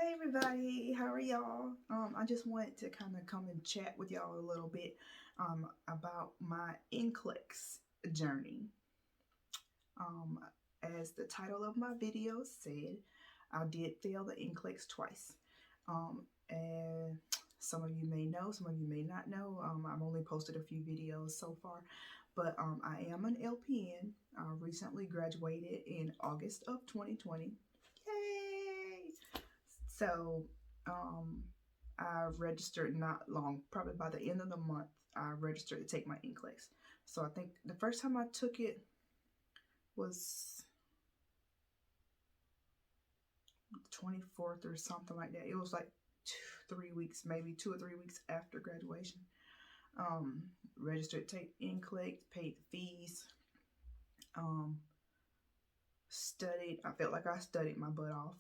Hey everybody, how are y'all? I just wanted to kind of come and chat with y'all a little bit about my NCLEX journey. Um, as the title of my video said, I did fail the NCLEX twice. And some of you may know, some of you may not know. I've only posted a few videos so far, but I am an LPN. I recently graduated in August of 2020. Yay! So, um, I registered not long, probably by the end of the month, I registered to take my NCLEX. So I think the first time I took it was the 24th or something like that. It was like 3 weeks, maybe 2 or 3 weeks after graduation. Um, Registered to take NCLEX, paid the fees, um, studied. I felt like I studied my butt off.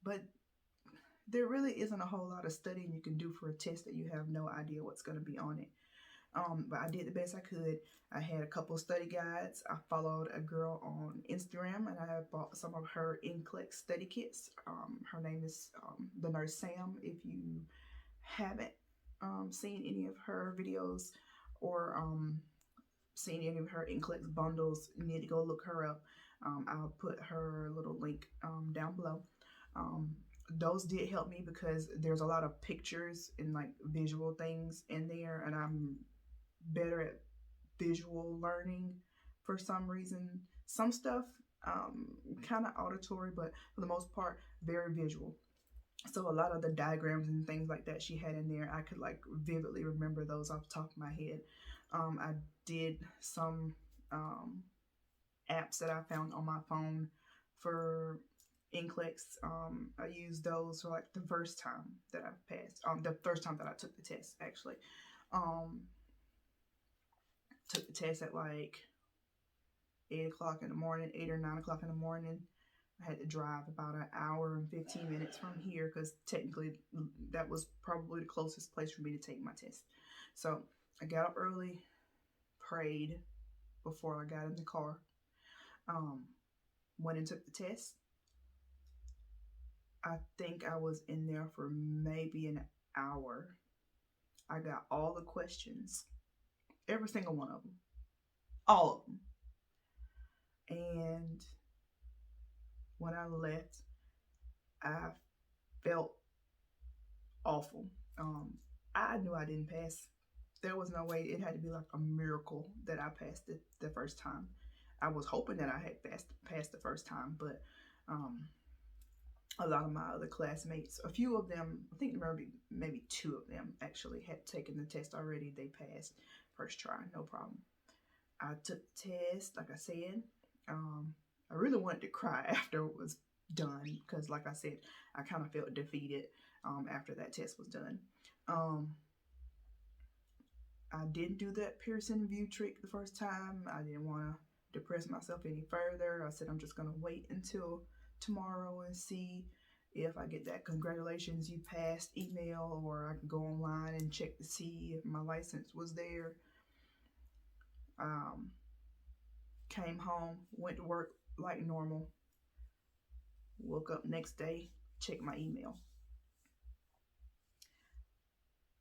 But there really isn't a whole lot of studying you can do for a test that you have no idea what's going to be on it. But I did the best I could. I had a couple of study guides. I followed a girl on Instagram, and I bought some of her NCLEX study kits. Her name is the nurse Sam. If you haven't seen any of her videos or seen any of her NCLEX bundles, you need to go look her up. I'll put her little link down below. Um, those did help me because there's a lot of pictures and like visual things in there, and I'm better at visual learning for some reason. Some stuff kind of auditory, but for the most part, very visual. So a lot of the diagrams and things like that she had in there, I could like vividly remember those off the top of my head. I did some apps that I found on my phone for NCLEX. I used those for like the first time that I passed. The first time that I took the test, actually. Um, took the test at like 8 o'clock in the morning, 8 or 9 o'clock in the morning. I had to drive about an hour and 15 minutes from here because technically that was probably the closest place for me to take my test. So I got up early, prayed before I got in the car, went and took the test. I think I was in there for maybe an hour. I got all the questions, every single one of them, all of them. And when I left, I felt awful. I knew I didn't pass. There was no way. It had to be like a miracle that I passed it the first time. I was hoping that I had passed the first time, but a lot of my other classmates, a few of them, I think maybe two of them actually had taken the test already. They passed first try, no problem. I took the test, like I said. I really wanted to cry after it was done because, like I said, I kind of felt defeated after that test was done. I didn't do that Pearson view trick the first time. I didn't want to depress myself any further. I said I'm just going to wait until tomorrow and see if I get that congratulations you passed email, or I can go online and check to see if my license was there. Came home, went to work like normal, woke up next day, checked my email.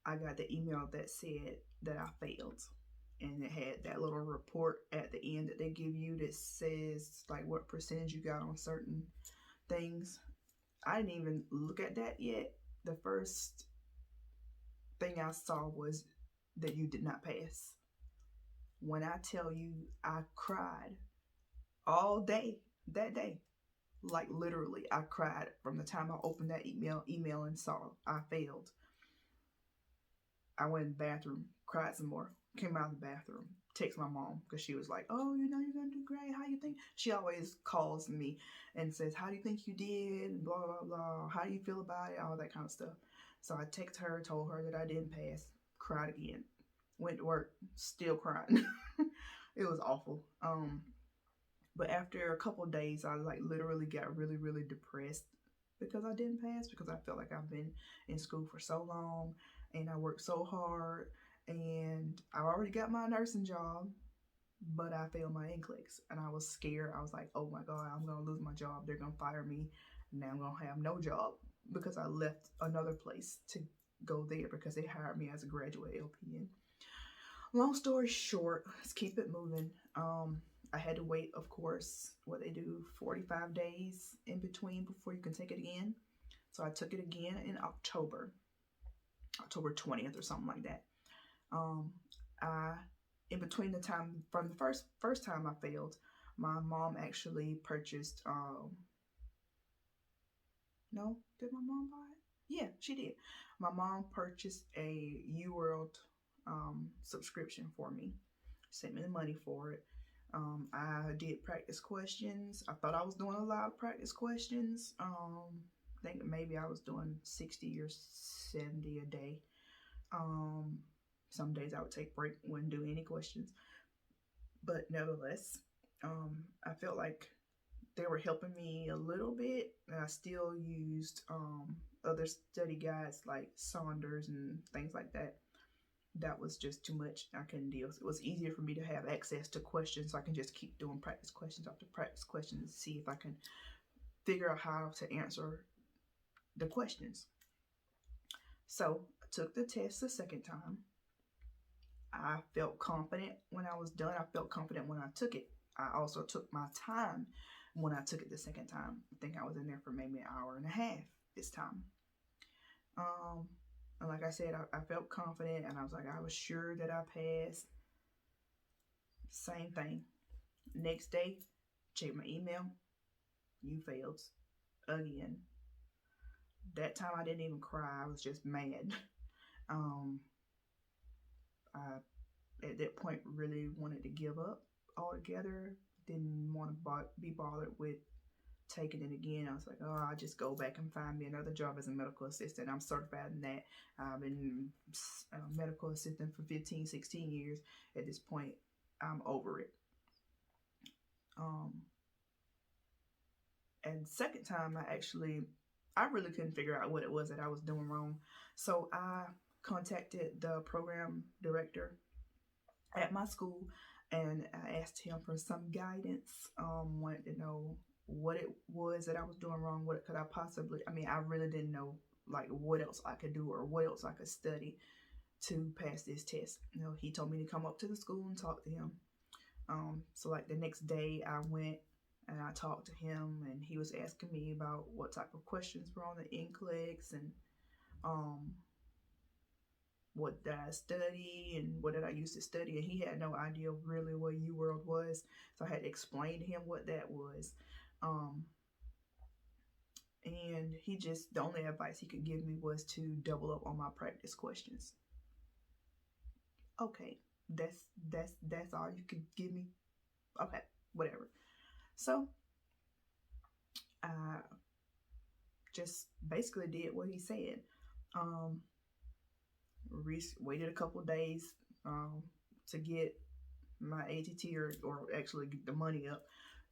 I got the email that said that I failed. And it had that little report at the end that they give you that says like what percentage you got on certain things. I didn't even look at that yet. The first thing I saw was that you did not pass. When I tell you I cried all day that day, like literally I cried from the time I opened that email and saw I failed. I went in the bathroom, cried some more, came out of the bathroom, text my mom because she was like, "Oh, you know you're gonna do great. How you think?" She always calls me and says, "How do you think you did?" And blah blah blah. How do you feel about it? All that kind of stuff. So I texted her, told her that I didn't pass, cried again, went to work, still crying. It was awful. But after a couple days, I like literally got really depressed because I didn't pass, because I felt like I've been in school for so long and I worked so hard, and I already got my nursing job, but I failed my NCLEX and I was scared. I was like, oh my God, I'm going to lose my job. They're going to fire me. Now I'm going to have no job because I left another place to go there because they hired me as a graduate LPN. Long story short, let's keep it moving. I had to wait, of course, what they do, 45 days in between before you can take it again. So I took it again in October 20th or something like that. In between the time from the first time I failed, my mom actually purchased. No, did my mom buy it? Yeah, she did. My mom purchased a UWorld subscription for me. Sent me the money for it. I did practice questions. I thought I was doing a lot of practice questions. I think maybe I was doing 60 or 70 a day. Some days I would take a break, wouldn't do any questions. But nevertheless, I felt like they were helping me a little bit. And I still used other study guides like Saunders and things like that. That was just too much. I couldn't deal. It was easier for me to have access to questions, so I can just keep doing practice questions after practice questions and see if I can figure out how to answer the questions. So I took the test the second time. I felt confident when I was done. I felt confident when I took it. I also took my time when I took it the second time. I think I was in there for maybe an hour and a half this time. And like I said, I felt confident, and I was like, I was sure that I passed. Same thing. Next day, check my email. You failed again. That time I didn't even cry. I was just mad. I, at that point, really wanted to give up altogether. Didn't want to be bothered with taking it again. I was like, oh, I'll just go back and find me another job as a medical assistant. I'm certified in that. I've been a medical assistant for 15, 16 years. At this point, I'm over it. And second time, I really couldn't figure out what it was that I was doing wrong. So I contacted the program director at my school, and I asked him for some guidance. Wanted to know what it was that I was doing wrong. What could I possibly, I really didn't know like what else I could do or what else I could study to pass this test. He told me to come up to the school and talk to him. So like the next day I went and I talked to him, and he was asking me about what type of questions were on the NCLEX and what did I study and what did I use to study, and he had no idea really what UWorld was, so I had to explain to him what that was. And the only advice he could give me was to double up on my practice questions. Okay, that's all you could give me? Okay, whatever. So I just basically did what he said. Waited a couple days to get my ATT or actually get the money up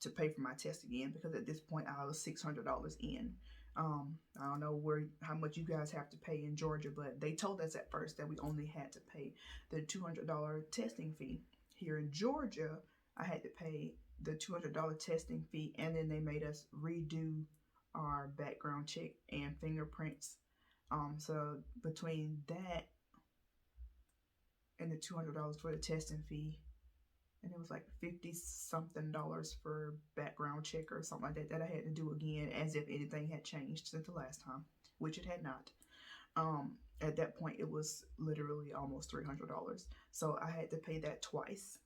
to pay for my test again, because at this point I was $600 in. I don't know how much you guys have to pay in Georgia, but they told us at first that we only had to pay the $200 testing fee. Here in Georgia, I had to pay the $200 testing fee, and then they made us redo our background check and fingerprints. So between that and the $200 for the testing fee, and it was like $50-something for background check or something like that I had to do again, as if anything had changed since the last time, which it had not. At that point, it was literally almost $300. So I had to pay that twice.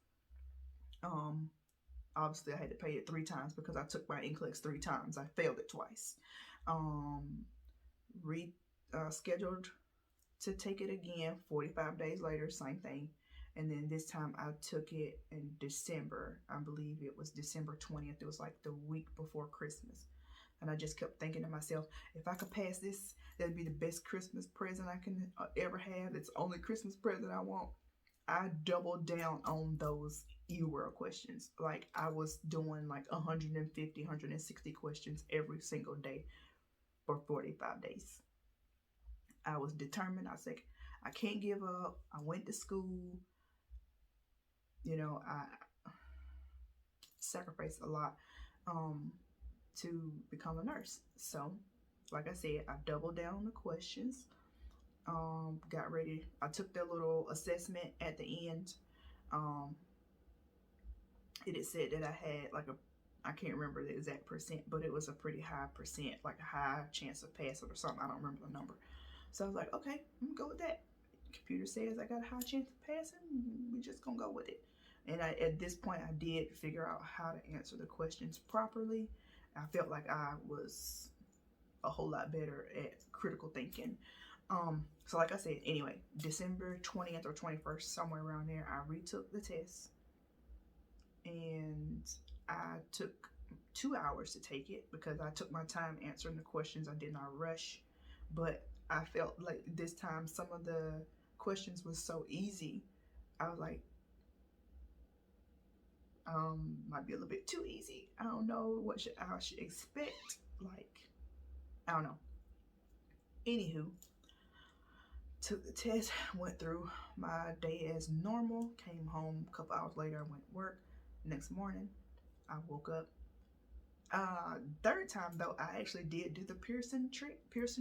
Obviously, I had to pay it 3 times because I took my NCLEX 3 times. I failed it twice. Scheduled to take it again 45 days later, same thing. And then this time I took it in December. I believe it was December 20th. It was like the week before Christmas. And I just kept thinking to myself, if I could pass this, that'd be the best Christmas present I can ever have. It's the only Christmas present I want. I doubled down on those UWorld questions. Like I was doing like 150, 160 questions every single day for 45 days. I was determined. I said, I can't give up. I went to school. I sacrificed a lot. to become a nurse. So, like I said, I doubled down on the questions. Got ready. I took their little assessment at the end. It had said that I had like I can't remember the exact percent, but it was a pretty high percent, like a high chance of passing or something. I don't remember the number. So I was like, okay, I'm gonna go with that. Computer says I got a high chance of passing. We just gonna go with it. And at this point, I did figure out how to answer the questions properly. I felt like I was a whole lot better at critical thinking. So like I said, anyway, December 20th or 21st, somewhere around there, I retook the test. And I took 2 hours to take it because I took my time answering the questions. I did not rush. But I felt like this time some of the questions was so easy. I was like, might be a little bit too easy. I don't know what I should expect. Like, I don't know. Anywho, took the test, went through my day as normal, came home a couple hours later, I went to work. Next morning, I woke up. Third time though, I actually did do the Pearson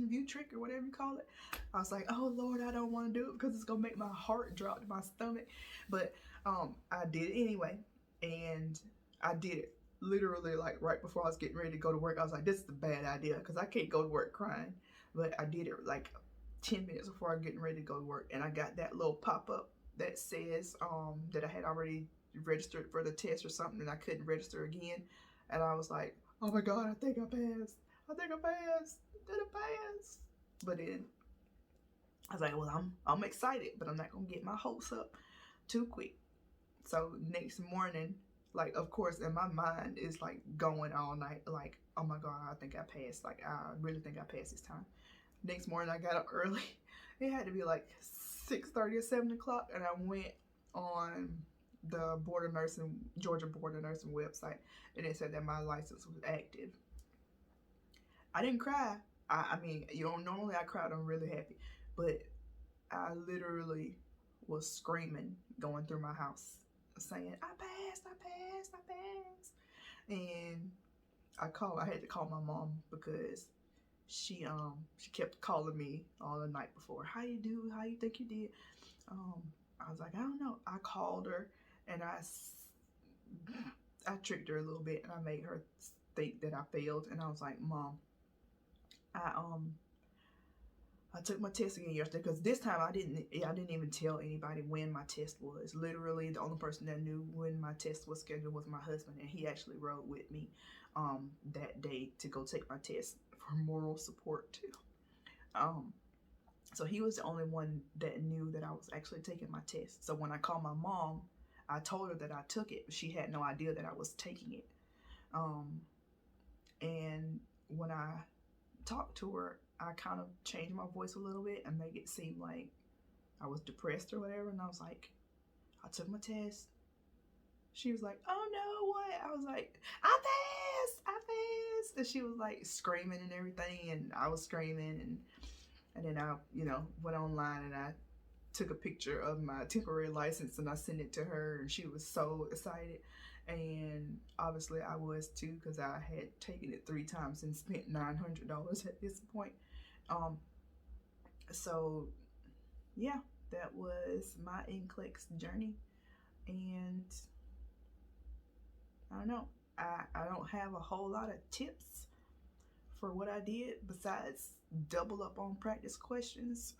view trick or whatever you call it. I was like, oh Lord, I don't want to do it because it's gonna make my heart drop to my stomach. But I did it anyway, and I did it literally like right before I was getting ready to go to work. I was like, this is a bad idea because I can't go to work crying. But I did it like 10 minutes before I was getting ready to go to work, and I got that little pop-up that says that I had already registered for the test or something, and I couldn't register again. And I was like, oh my God, I think I passed. I think I passed. Did I pass? But then I was like, well, I'm excited, but I'm not gonna get my hopes up too quick. So next morning, like, of course, in my mind is like going all night, like, oh my God, I think I passed. Like, I really think I passed this time. Next morning, I got up early. It had to be like 6:30 or 7 o'clock, and I went on the Georgia Board of Nursing website, and it said that my license was active. I didn't cry. I mean, normally I cry when I'm really happy, but I literally was screaming going through my house saying, I passed, I passed, I passed. And I had to call my mom because she kept calling me all the night before. How you do? How you think you did? I was like, I don't know. I called her, and I tricked her a little bit, and I made her think that I failed. And I was like, Mom, I took my test again yesterday, because this time I didn't even tell anybody when my test was. Literally, the only person that knew when my test was scheduled was my husband, and he actually rode with me that day to go take my test for moral support too. So he was the only one that knew that I was actually taking my test. So when I called my mom, I told her that I took it. She had no idea that I was taking it. And when I talked to her, I kind of changed my voice a little bit and make it seem like I was depressed or whatever. And I was like, I took my test. She was like, oh no, what? I was like, I passed. And she was like screaming and everything. And I was screaming. And then I, went online and I took a picture of my temporary license and I sent it to her. And she was so excited. And obviously I was too, because I had taken it 3 times and spent $900 at this point. So yeah, that was my NCLEX journey. And I don't know, I don't have a whole lot of tips for what I did besides double up on practice questions.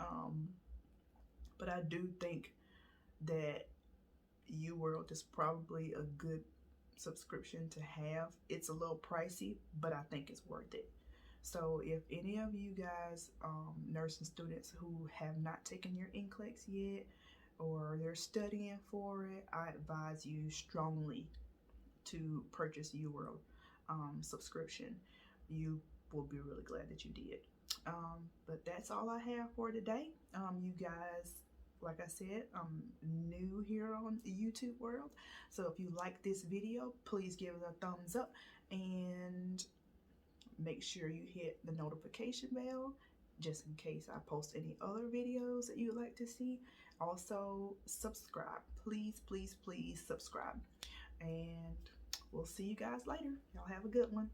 But I do think that UWorld is probably a good subscription to have. It's a little pricey, but I think it's worth it. So if any of you guys, nursing students who have not taken your NCLEX yet, or they're studying for it, I advise you strongly to purchase UWorld subscription. You will be really glad that you did. But that's all I have for today. You guys, like I said, I'm new here on the YouTube world. So if you like this video, please give it a thumbs up and make sure you hit the notification bell just in case I post any other videos that you'd like to see. Also, subscribe. Please, please, please subscribe. And we'll see you guys later. Y'all have a good one.